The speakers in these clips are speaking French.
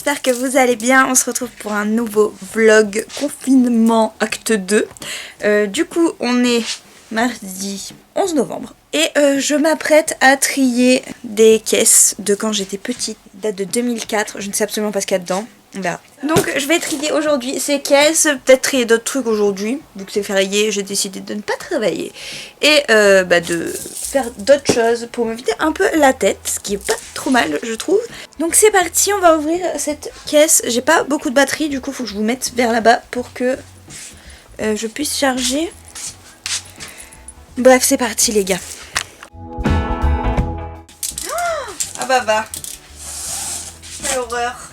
j'espère que vous allez bien. On se retrouve pour un nouveau vlog confinement acte 2. Du coup, on est mardi 11 novembre. Et je m'apprête à trier des caisses de quand j'étais petite, date de 2004. Je ne sais absolument pas ce qu'il y a dedans. On verra. Donc je vais trier aujourd'hui ces caisses, peut-être trier d'autres trucs aujourd'hui. Vu que c'est férié, j'ai décidé de ne pas travailler. Et de faire d'autres choses pour me vider un peu la tête, ce qui est pas trop mal je trouve. Donc c'est parti, on va ouvrir cette caisse. J'ai pas beaucoup de batterie, du coup il faut que je vous mette vers là-bas pour que je puisse charger. Bref, c'est parti les gars. Ah bah. Quelle horreur.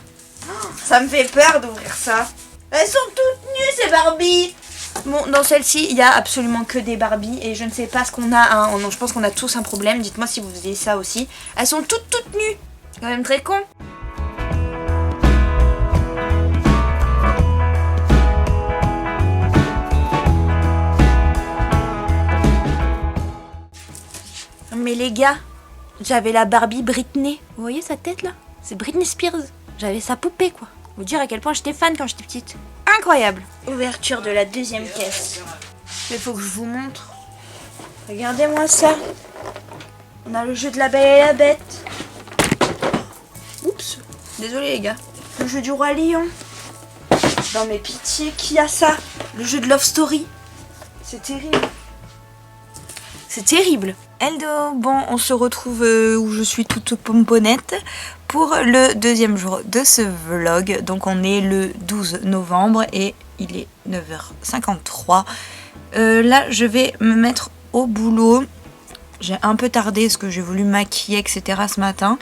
Ça me fait peur d'ouvrir ça. Elles sont toutes nues ces Barbies. Bon, dans celle-ci, il y a absolument que des Barbies. Et je ne sais pas ce qu'on a. Hein. Non, je pense qu'on a tous un problème. Dites-moi si vous faisiez ça aussi. Elles sont toutes nues. Quand même très con. Mais les gars, j'avais la Barbie Britney. Vous voyez sa tête là? C'est Britney Spears. J'avais sa poupée quoi. Vous dire à quel point j'étais fan quand j'étais petite. Incroyable. Ouverture de la deuxième caisse. Il faut que je vous montre. Regardez-moi ça. On a le jeu de la Belle et la Bête. Oups. Désolé les gars. Le jeu du Roi Lion. Non mais pitié, qui a ça? Le jeu de Love Story. C'est terrible. C'est terrible. Hello, bon, on se retrouve où je suis toute pomponnette pour le deuxième jour de ce vlog. Donc on est le 12 novembre et il est 9h53. Là, je vais me mettre au boulot. J'ai un peu tardé parce que j'ai voulu maquiller, etc. ce matin.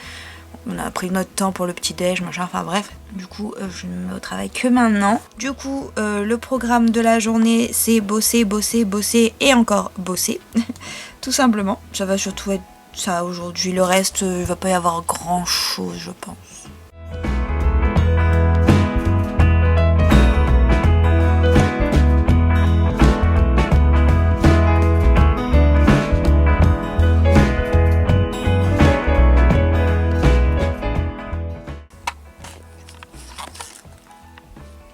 On a pris notre temps pour le petit déj, machin, enfin bref. Du coup, je ne me mets au travail que maintenant. Du coup, le programme de la journée, c'est bosser et encore bosser. Tout simplement. Ça va surtout être ça aujourd'hui. Le reste, il va pas y avoir grand chose, je pense.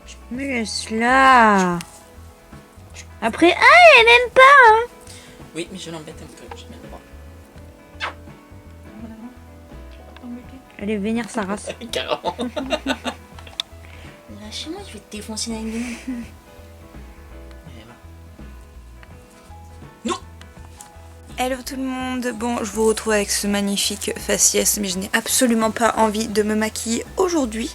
Je me laisse là. Après, elle aime pas, hein. Oui, mais je l'embête un peu, je mets le droit. Allez, venir sa race. Carrément. Lâchez-moi, je vais te défoncer la gueule. Non. Hello tout le monde, bon je vous retrouve avec ce magnifique faciès mais je n'ai absolument pas envie de me maquiller aujourd'hui.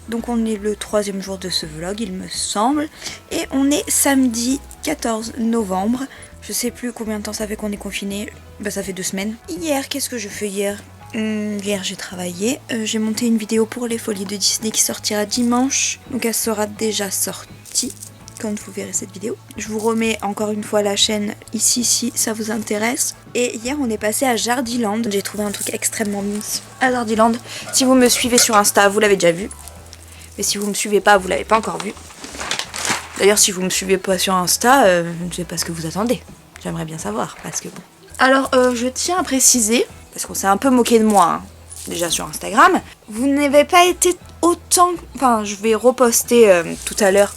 Donc on est le 3e jour de ce vlog il me semble et on est samedi 14 novembre. Je sais plus combien de temps ça fait qu'on est confiné, bah ça fait 2 semaines. Hier, qu'est-ce que je fais hier? Hier j'ai travaillé, j'ai monté une vidéo pour les Folies de Disney qui sortira dimanche. Donc elle sera déjà sortie quand vous verrez cette vidéo. Je vous remets encore une fois la chaîne ici si ça vous intéresse. Et hier on est passé à Jardiland. J'ai trouvé un truc extrêmement mince à Jardiland. Si vous me suivez sur Insta, vous l'avez déjà vu. Mais si vous me suivez pas, vous l'avez pas encore vu. D'ailleurs si vous me suivez pas sur Insta, je ne sais pas ce que vous attendez. J'aimerais bien savoir parce que bon. Alors je tiens à préciser, parce qu'on s'est un peu moqué de moi hein, déjà sur Instagram. Vous n'avez pas été autant... Enfin je vais reposter tout à l'heure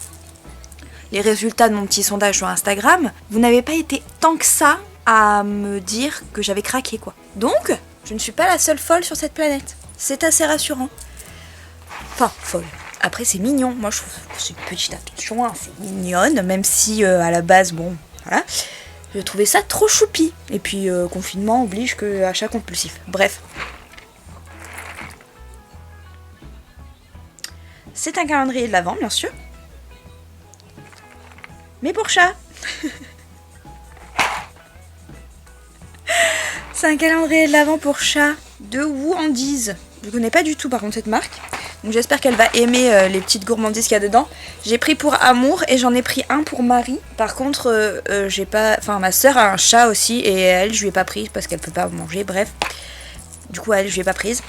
les résultats de mon petit sondage sur Instagram. Vous n'avez pas été tant que ça à me dire que j'avais craqué quoi. Donc je ne suis pas la seule folle sur cette planète. C'est assez rassurant. Enfin folle. Après c'est mignon, moi je trouve que c'est une petite attention, hein, c'est mignonne, même si à la base, bon, voilà, je trouvais ça trop choupi. Et puis confinement oblige que achat compulsif, bref. C'est un calendrier de l'Avent, bien sûr. Mais pour chat. C'est un calendrier de l'Avent pour chat de Woohandies. Je connais pas du tout par contre cette marque. Donc j'espère qu'elle va aimer les petites gourmandises qu'il y a dedans. J'ai pris pour Amour et j'en ai pris un pour Marie. Par contre, j'ai pas... Enfin, ma soeur a un chat aussi et elle, je lui ai pas pris parce qu'elle peut pas manger, bref. Du coup, elle, je lui ai pas prise.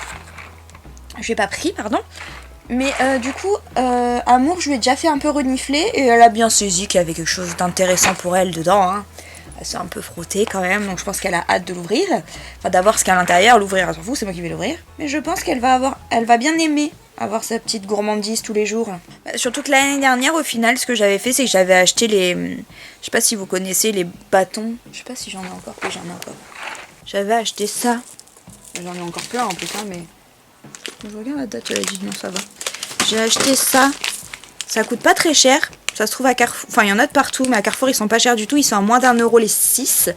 Je lui ai pas pris, pardon. Mais du coup, Amour, je lui ai déjà fait un peu renifler et elle a bien saisi qu'il y avait quelque chose d'intéressant pour elle dedans, hein. Elle s'est un peu frottée quand même, donc je pense qu'elle a hâte de l'ouvrir. Enfin, d'avoir ce qu'il y a à l'intérieur, l'ouvrir, elle s'en fout, c'est moi qui vais l'ouvrir. Mais je pense qu'elle va bien aimer. avoir sa petite gourmandise tous les jours. Surtout que l'année dernière, au final, ce que j'avais fait, c'est que j'avais acheté les... Je sais pas si vous connaissez les bâtons. Je sais pas si j'en ai encore. Oui, j'en ai encore. J'avais acheté ça. J'en ai encore plein en plus, hein, mais... Je regarde la date, j'avais dit non, ça va. J'ai acheté ça. Ça coûte pas très cher. Ça se trouve à Carrefour. Enfin, il y en a de partout, mais à Carrefour, ils sont pas chers du tout. Ils sont à moins d'1 € les 6.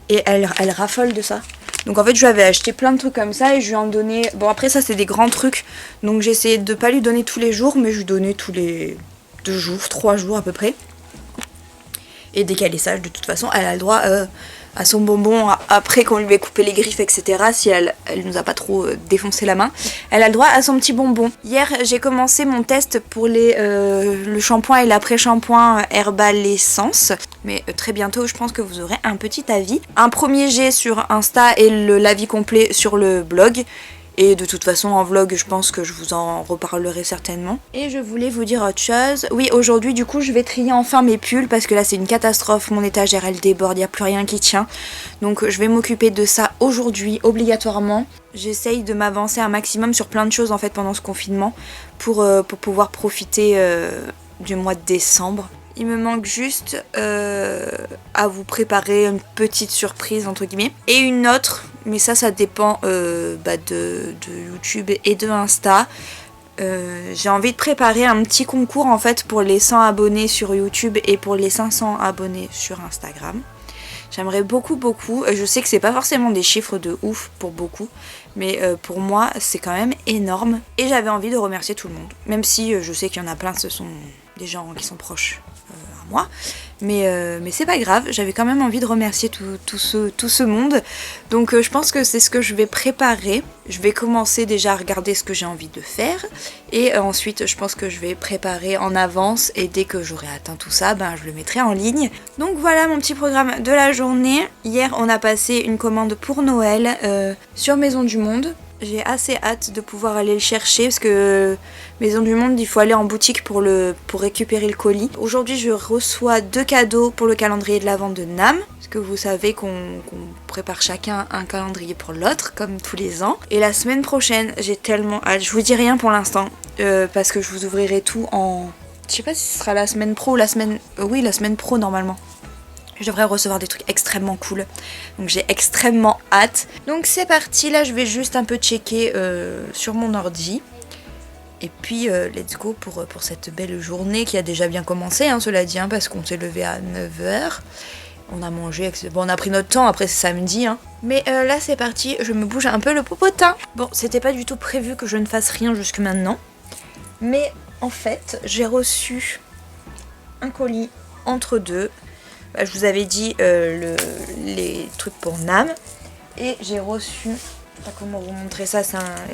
Et elle raffole de ça. Donc en fait, je lui avais acheté plein de trucs comme ça et je lui en donnais... Bon, après, ça, c'est des grands trucs. Donc j'ai essayé de pas lui donner tous les jours, mais je lui donnais tous les 2 jours, 3 jours à peu près. Et dès qu'elle est sage, de toute façon, elle a le droit à son bonbon après qu'on lui ait coupé les griffes, etc. Si elle nous a pas trop défoncé la main, elle a le droit à son petit bonbon. Hier, j'ai commencé mon test pour le shampoing et l'après-shampoing Herbal Essence. Mais très bientôt, je pense que vous aurez un petit avis. Un premier jet sur Insta et l'avis complet sur le blog. Et de toute façon, en vlog, je pense que je vous en reparlerai certainement. Et je voulais vous dire autre chose. Oui, aujourd'hui, du coup, je vais trier enfin mes pulls parce que là, c'est une catastrophe. Mon étagère, elle déborde, il n'y a plus rien qui tient. Donc, je vais m'occuper de ça aujourd'hui, obligatoirement. J'essaye de m'avancer un maximum sur plein de choses, en fait, pendant ce confinement pour pouvoir profiter du mois de décembre. Il me manque juste à vous préparer une petite surprise entre guillemets. Et une autre, mais ça dépend de YouTube et de Insta. J'ai envie de préparer un petit concours en fait pour les 100 abonnés sur YouTube et pour les 500 abonnés sur Instagram. J'aimerais beaucoup. Je sais que c'est pas forcément des chiffres de ouf pour beaucoup, mais pour moi c'est quand même énorme. Et j'avais envie de remercier tout le monde. Même si je sais qu'il y en a plein, ce sont des gens qui sont proches à moi. Mais c'est pas grave, j'avais quand même envie de remercier tout ce monde. Donc je pense que c'est ce que je vais préparer. Je vais commencer déjà à regarder ce que j'ai envie de faire. Et ensuite je pense que je vais préparer en avance. Et dès que j'aurai atteint tout ça, je le mettrai en ligne. Donc voilà mon petit programme de la journée. Hier on a passé une commande pour Noël sur Maison du Monde. J'ai assez hâte de pouvoir aller le chercher parce que Maison du Monde, il faut aller en boutique pour récupérer le colis. Aujourd'hui, je reçois 2 cadeaux pour le calendrier de l'Avent de Nam. Parce que vous savez qu'on prépare chacun un calendrier pour l'autre, comme tous les ans. Et la semaine prochaine, j'ai tellement hâte. Je vous dis rien pour l'instant parce que je vous ouvrirai tout en... Je sais pas si ce sera la semaine pro ou la semaine... oui, la semaine pro normalement. Je devrais recevoir des trucs extrêmement cool. Donc j'ai extrêmement hâte. Donc c'est parti, là je vais juste un peu checker sur mon ordi. Et puis let's go pour cette belle journée qui a déjà bien commencé, hein, cela dit, hein, parce qu'on s'est levé à 9h. On a mangé, bon on a pris notre temps, après c'est samedi. Hein. Mais là c'est parti, je me bouge un peu le popotin. Bon, c'était pas du tout prévu que je ne fasse rien jusque maintenant. Mais en fait, j'ai reçu un colis entre deux. Je vous avais dit les trucs pour Nam. Et j'ai reçu... Je sais pas comment vous montrer ça,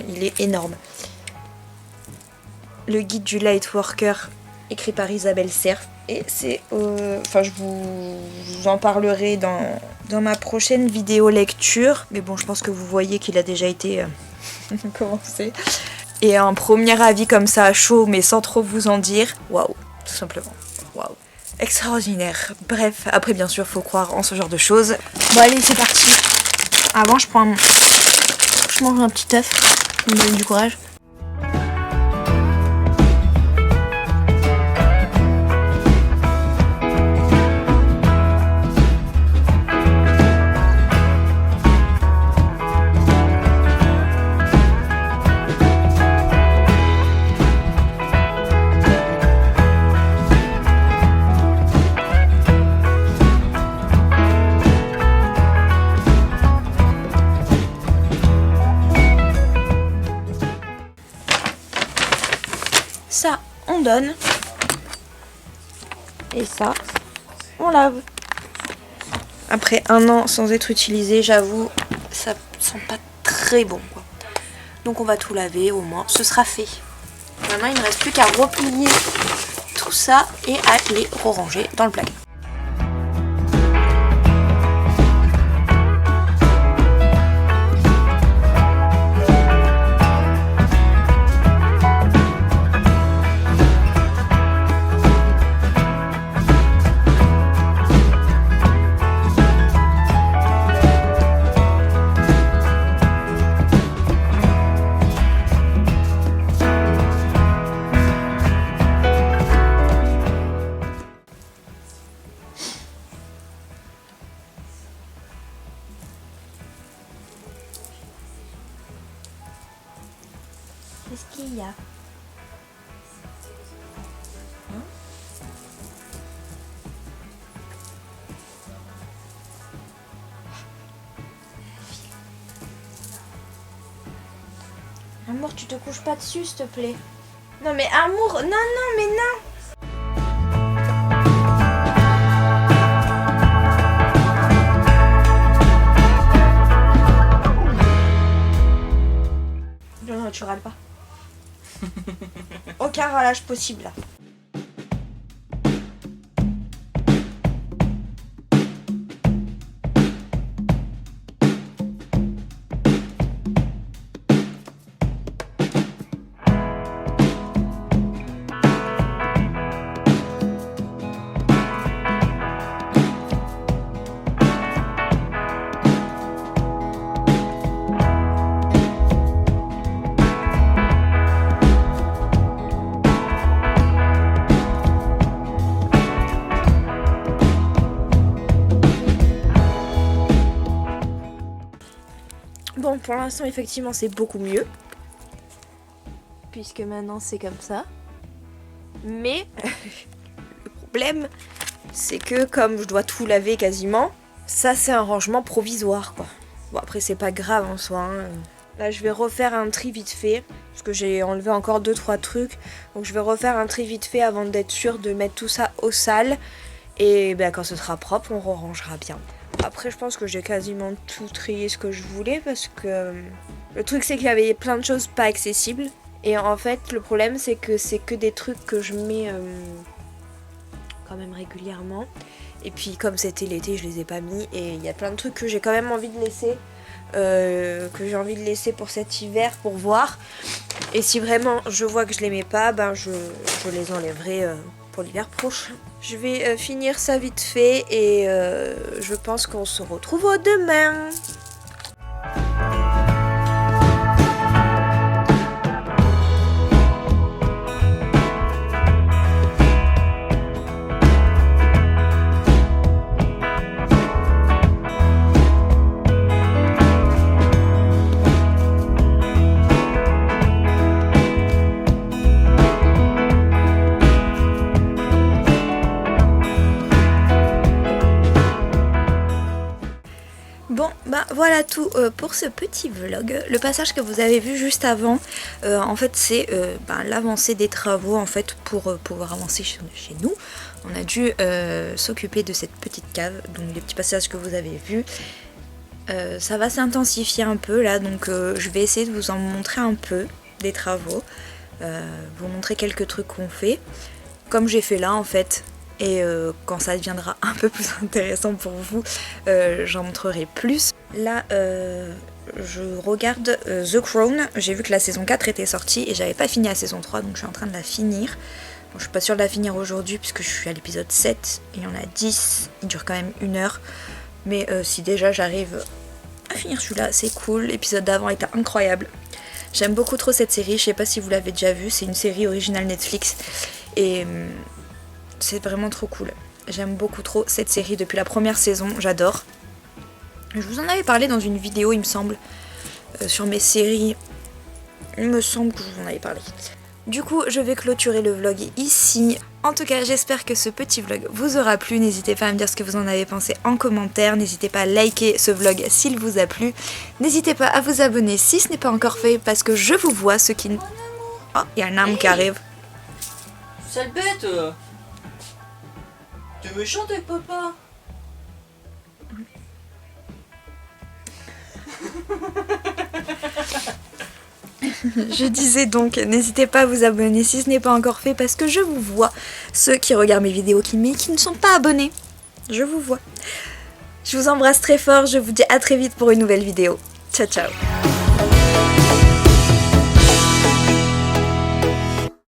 il est énorme. Le guide du Lightworker, écrit par Isabelle Cerf. Et c'est... je vous en parlerai dans ma prochaine vidéo lecture. Mais bon, je pense que vous voyez qu'il a déjà été commencé. Et un premier avis comme ça à chaud, mais sans trop vous en dire. Waouh, tout simplement. Waouh. Extraordinaire. Bref, après bien sûr faut croire en ce genre de choses. Bon allez c'est parti. Avant je mange un petit œuf. Ça me donne du courage. Ça, on donne. Et ça, on lave. Après 1 an sans être utilisé, j'avoue, ça sent pas très bon, quoi. Donc on va tout laver, au moins, ce sera fait. Maintenant, il ne reste plus qu'à replier tout ça et à les ranger dans le placard. Qu'est-ce qu'il y a? Amour, tu te couches pas dessus, s'il te plaît. Non mais amour, non, non, mais non. Non, non, tu râles pas. Aucun râlage possible là. Bon, pour l'instant, effectivement, c'est beaucoup mieux. Puisque maintenant, c'est comme ça. Mais, le problème, c'est que comme je dois tout laver quasiment, ça, c'est un rangement provisoire, quoi. Bon, après, c'est pas grave en soi, hein. Là, je vais refaire un tri vite fait. Parce que j'ai enlevé encore 2-3 trucs. Donc, je vais refaire un tri vite fait avant d'être sûre de mettre tout ça au sale. Et ben, quand ce sera propre, on rangera bien. Après, je pense que j'ai quasiment tout trié ce que je voulais parce que le truc, c'est qu'il y avait plein de choses pas accessibles. Et en fait, le problème, c'est que des trucs que je mets quand même régulièrement. Et puis, comme c'était l'été, je les ai pas mis. Et il y a plein de trucs que j'ai quand même envie de laisser, pour cet hiver pour voir. Et si vraiment je vois que je les mets pas, ben je les enlèverai pour l'hiver prochain. Je vais finir ça vite fait et je pense qu'on se retrouve demain. Bon, bah voilà tout pour ce petit vlog. Le passage que vous avez vu juste avant, en fait c'est l'avancée des travaux en fait pour pouvoir avancer chez nous. On a dû s'occuper de cette petite cave, donc les petits passages que vous avez vus. Ça va s'intensifier un peu là, donc je vais essayer de vous en montrer un peu des travaux. Vous montrer quelques trucs qu'on fait, comme j'ai fait là en fait. Et quand ça deviendra un peu plus intéressant pour vous, j'en montrerai plus. Là, je regarde The Crown. J'ai vu que la saison 4 était sortie et j'avais pas fini la saison 3, donc je suis en train de la finir. Bon, je suis pas sûre de la finir aujourd'hui puisque je suis à l'épisode 7 et il y en a 10. Il dure quand même 1 heure. Mais si déjà j'arrive à finir celui-là, c'est cool. L'épisode d'avant était incroyable. J'aime beaucoup trop cette série. Je sais pas si vous l'avez déjà vue. C'est une série originale Netflix. Et c'est vraiment trop cool. J'aime beaucoup trop cette série depuis la première saison, j'adore. Je vous en avais parlé dans une vidéo, il me semble, sur mes séries. Il me semble que je vous en avais parlé. Du coup, je vais clôturer le vlog ici. En tout cas, j'espère que ce petit vlog vous aura plu. N'hésitez pas à me dire ce que vous en avez pensé en commentaire. N'hésitez pas à liker ce vlog s'il vous a plu. N'hésitez pas à vous abonner si ce n'est pas encore fait parce que je vous vois, ceux qui... Oh, il y a un âme qui arrive. Sale bête. T'es méchante avec papa. Je disais donc, n'hésitez pas à vous abonner si ce n'est pas encore fait parce que je vous vois, ceux qui regardent mes vidéos mais qui ne sont pas abonnés. Je vous vois. Je vous embrasse très fort, je vous dis à très vite pour une nouvelle vidéo. Ciao ciao.